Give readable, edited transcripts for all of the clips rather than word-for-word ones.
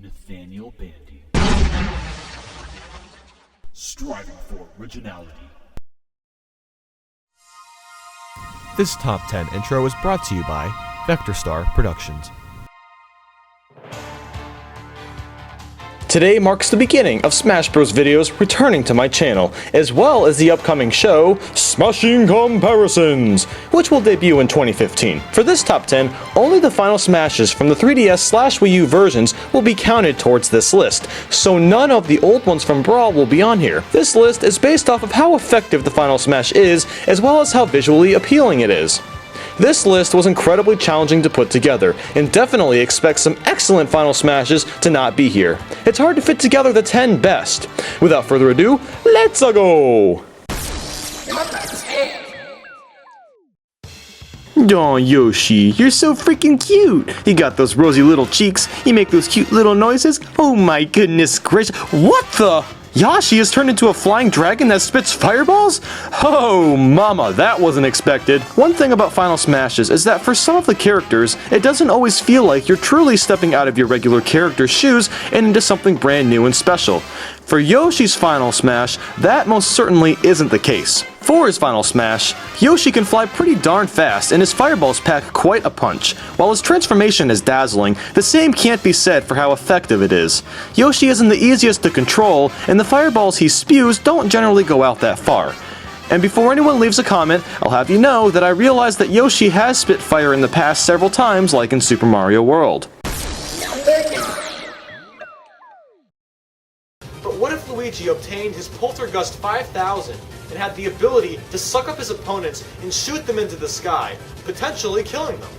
Nathaniel Bandy. Striving for originality. This Top 10 intro is brought to you by VectorStar Productions. Today marks the beginning of Smash Bros. Videos returning to my channel, as well as the upcoming show, Smashing Comparisons, which will debut in 2015. For this top 10, only the Final Smashes from the 3DS/Wii U versions will be counted towards this list, so none of the old ones from Brawl will be on here. This list is based off of how effective the Final Smash is, as well as how visually appealing it is. This list was incredibly challenging to put together, and definitely expect some excellent Final Smashes to not be here. It's hard to fit together the 10 best. Without further ado, let's go! Aw, Yoshi, you're so freaking cute! You got those rosy little cheeks, you make those cute little noises. Oh my goodness gracious, what the? Yoshi has turned into a flying dragon that spits fireballs? Oh, mama, that wasn't expected. One thing about Final Smashes is that for some of the characters, it doesn't always feel like you're truly stepping out of your regular character's shoes and into something brand new and special. For Yoshi's Final Smash, that most certainly isn't the case. For his Final Smash, Yoshi can fly pretty darn fast and his fireballs pack quite a punch. While his transformation is dazzling, the same can't be said for how effective it is. Yoshi isn't the easiest to control, and the fireballs he spews don't generally go out that far. And before anyone leaves a comment, I'll have you know that I realize that Yoshi has spit fire in the past several times, like in Super Mario World. But what if Luigi obtained his Poltergust 5000 and had the ability to suck up his opponents and shoot them into the sky, potentially killing them?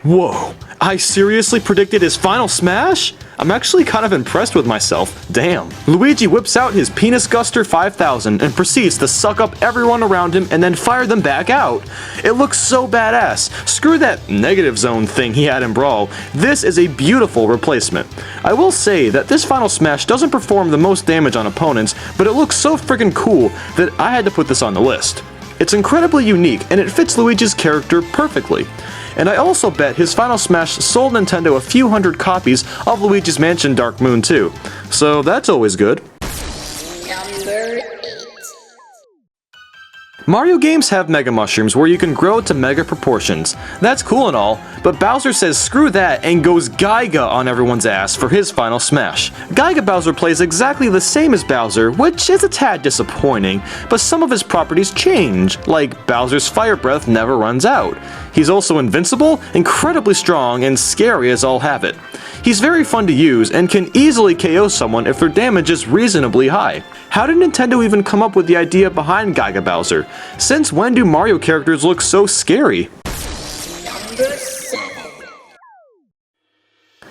Whoa, I seriously predicted his Final Smash? I'm actually kind of impressed with myself. Damn. Luigi whips out his Penis Guster 5000 and proceeds to suck up everyone around him and then fire them back out. It looks so badass. Screw that negative zone thing he had in Brawl. This is a beautiful replacement. I will say that this Final Smash doesn't perform the most damage on opponents, but it looks so friggin' cool that I had to put this on the list. It's incredibly unique and it fits Luigi's character perfectly. And I also bet his Final Smash sold Nintendo a few hundred copies of Luigi's Mansion Dark Moon too. So that's always good. Number 8. Mario games have Mega Mushrooms where you can grow to mega proportions. That's cool and all, but Bowser says screw that and goes Gaiga on everyone's ass for his Final Smash. Gaiga Bowser plays exactly the same as Bowser, which is a tad disappointing, but some of his properties change, like Bowser's fire breath never runs out. He's also invincible, incredibly strong, and scary as all have it. He's very fun to use and can easily KO someone if their damage is reasonably high. How did Nintendo even come up with the idea behind Gaiga Bowser? Since when do Mario characters look so scary? Number 7.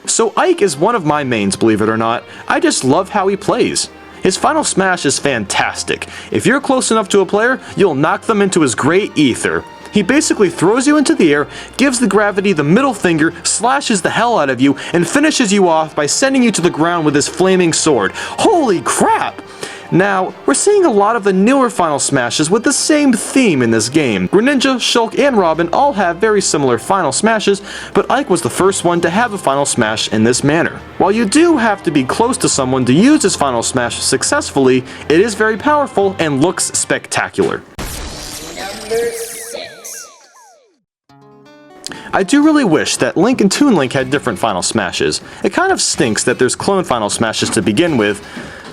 So Ike is one of my mains, believe it or not. I just love how he plays. His Final Smash is fantastic. If you're close enough to a player, you'll knock them into his great ether. He basically throws you into the air, gives the gravity the middle finger, slashes the hell out of you, and finishes you off by sending you to the ground with his flaming sword. Holy crap! Now, we're seeing a lot of the newer Final Smashes with the same theme in this game. Greninja, Shulk, and Robin all have very similar Final Smashes, but Ike was the first one to have a Final Smash in this manner. While you do have to be close to someone to use his Final Smash successfully, it is very powerful and looks spectacular. Number 6. I do really wish that Link and Toon Link had different Final Smashes. It kind of stinks that there's clone Final Smashes to begin with,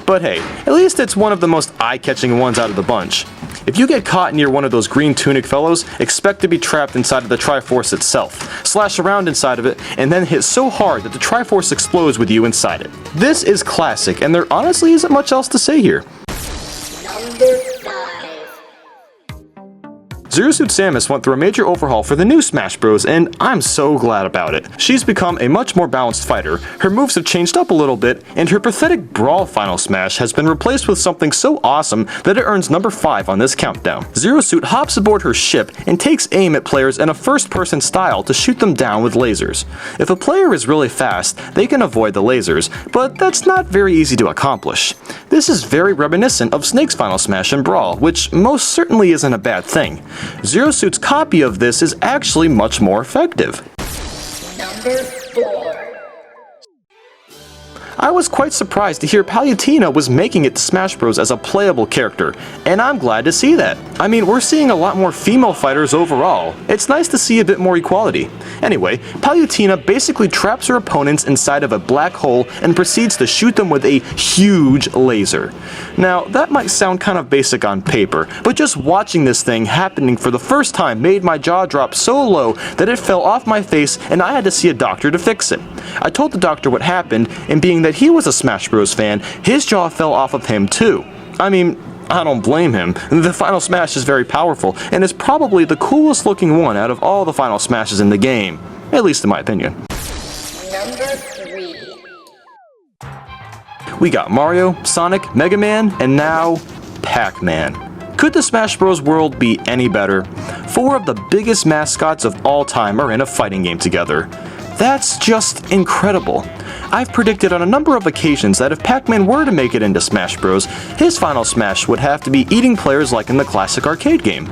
but hey, at least it's one of the most eye-catching ones out of the bunch. If you get caught near one of those green tunic fellows, expect to be trapped inside of the Triforce itself, slash around inside of it, and then hit so hard that the Triforce explodes with you inside it. This is classic, and there honestly isn't much else to say here. Number 5. Zero Suit Samus went through a major overhaul for the new Smash Bros, and I'm so glad about it. She's become a much more balanced fighter, her moves have changed up a little bit, and her pathetic Brawl Final Smash has been replaced with something so awesome that it earns number 5 on this countdown. Zero Suit hops aboard her ship and takes aim at players in a first-person style to shoot them down with lasers. If a player is really fast, they can avoid the lasers, but that's not very easy to accomplish. This is very reminiscent of Snake's Final Smash in Brawl, which most certainly isn't a bad thing. Zero Suit's copy of this is actually much more effective. Number 4. I was quite surprised to hear Palutena was making it to Smash Bros as a playable character, and I'm glad to see that. I mean, we're seeing a lot more female fighters overall. It's nice to see a bit more equality. Anyway, Palutena basically traps her opponents inside of a black hole and proceeds to shoot them with a huge laser. Now, that might sound kind of basic on paper, but just watching this thing happening for the first time made my jaw drop so low that it fell off my face and I had to see a doctor to fix it. I told the doctor what happened, and being that he was a Smash Bros fan, his jaw fell off of him too. I mean, I don't blame him. The Final Smash is very powerful, and is probably the coolest looking one out of all the Final Smashes in the game. At least in my opinion. Number 3. We got Mario, Sonic, Mega Man, and now Pac Man. Could the Smash Bros world be any better? 4 of the biggest mascots of all time are in a fighting game together. That's just incredible. I've predicted on a number of occasions that if Pac Man were to make it into Smash Bros, his Final Smash would have to be eating players like in the classic arcade game.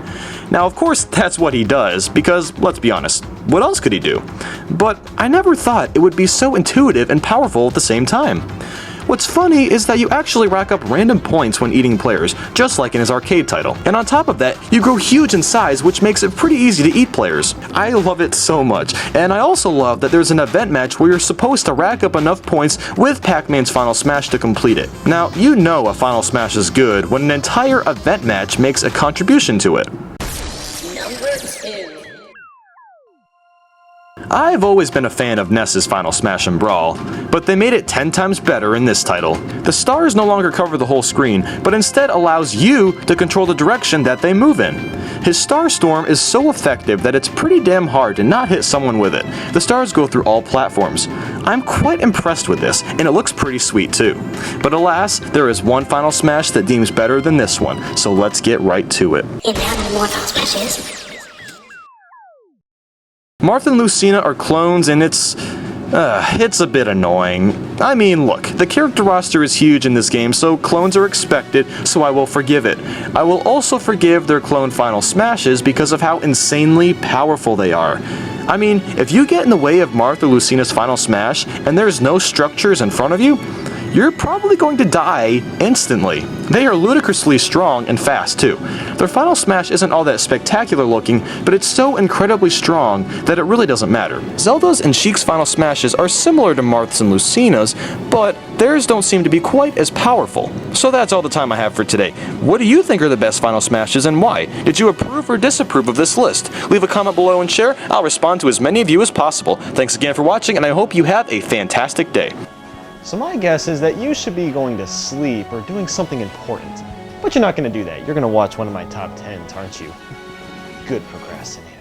Now, of course, that's what he does, because, let's be honest, what else could he do? But I never thought it would be so intuitive and powerful at the same time. What's funny is that you actually rack up random points when eating players, just like in his arcade title. And on top of that, you grow huge in size, which makes it pretty easy to eat players. I love it so much, and I also love that there's an event match where you're supposed to rack up enough points with Pac Man's Final Smash to complete it. Now, you know a Final Smash is good when an entire event match makes a contribution to it. Number 2. I've always been a fan of NES's Final Smash and Brawl, but they made it 10 times better in this title. The stars no longer cover the whole screen, but instead allows you to control the direction that they move in. His Star Storm is so effective that it's pretty damn hard to not hit someone with it. The stars go through all platforms. I'm quite impressed with this, and it looks pretty sweet too. But alas, there is one Final Smash that deems better than this one, so let's get right to it. And now the more Final Smashes. Martha and Lucina are clones, and it's a bit annoying. I mean, look, the character roster is huge in this game, so clones are expected, so I will forgive it. I will also forgive their clone Final Smashes because of how insanely powerful they are. I mean, if you get in the way of Martha or Lucina's Final Smash, and there's no structures in front of you, you're probably going to die instantly. They are ludicrously strong and fast too. Their Final Smash isn't all that spectacular looking, but it's so incredibly strong that it really doesn't matter. Zelda's and Sheik's Final Smashes are similar to Marth's and Lucina's, but theirs don't seem to be quite as powerful. So that's all the time I have for today. What do you think are the best Final Smashes and why? Did you approve or disapprove of this list? Leave a comment below and share. I'll respond to as many of you as possible. Thanks again for watching, and I hope you have a fantastic day. So my guess is that you should be going to sleep or doing something important. But you're not going to do that. You're going to watch one of my top 10s, aren't you? Good procrastinator.